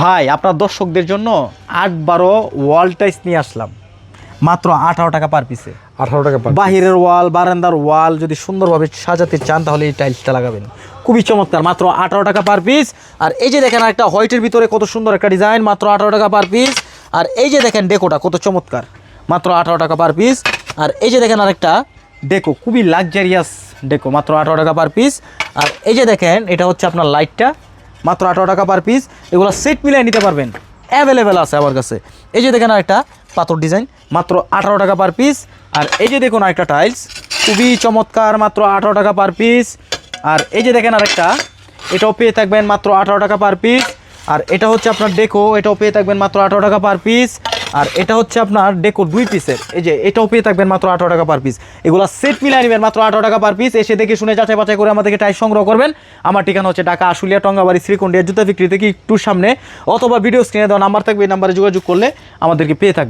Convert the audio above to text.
ভাই আপনার দর্শকদের জন্য 8-12 ওয়াল টাইলস নিয়ে আসলাম মাত্র 18 টাকা পার পিসে। 18 টাকা পার। বাহিরের ওয়াল, বারান্দার ওয়াল যদি সুন্দরভাবে সাজাতে চান তাহলে এই টাইলসটা লাগাবেন, খুবই চমৎকার, মাত্র 18 টাকা পার পিস। আর এই যে দেখেন একটা হোয়াইটের ভিতরে কত সুন্দর একটা ডিজাইন, মাত্র 18 টাকা পার পিস। আর এই যে দেখেন ডেকোটা কত চমৎকার, মাত্র 18 টাকা পার পিস। আর এই যে দেখেন আরেকটা ডেকো, খুবই লাক্সারিয়াস ডেকো, মাত্র 18 টাকা পার পিস। আর এই যে দেখেন এটা হচ্ছে আপনার লাইটটা, মাত্র 18 টাকা পার পিস। এগুলো সেট মিলিয়ে নিতে পারবেন, অ্যাভেলেবেল আছে আমার কাছে। এই যে দেখেন আরেকটা পাথর ডিজাইন, মাত্র 18 টাকা পার পিস। আর এই যে দেখুন আরেকটা টাইলস, খুবই চমৎকার, মাত্র 18 টাকা পার পিস। আর এই যে দেখেন আরেকটা, এটাও পেয়ে থাকবেন মাত্র 18 টাকা পার পিস। আর এটা হচ্ছে আপনার ডেকো, এটাও পেয়ে থাকবেন মাত্র 18 টাকা পার পিস। আর এটা হচ্ছে আপনার ডেকো 2 পিসের, এই যে এটাও পেয়ে থাকবেন মাত্র 18 টাকা পার পিস। এগুলো সেট মিলিয়ে নেবেন মাত্র 18 টাকা পার পিস। এসে দেখে শুনে যাচাই বাছাই করে আমাদেরকে টাইলস সংগ্রহ করবেন। আমার ঠিকানা হচ্ছে ঢাকা আশুলিয়া টঙ্গাবাড়ি শ্রীকন্ডিয়া জুতা বিক্রি থেকে একটু সামনে, অথবা ভিডিও স্ক্রিনে দেওয়া নাম্বার থাকবে, এই নাম্বারে যোগাযোগ করলে আমাদেরকে পেয়ে থাকবেন।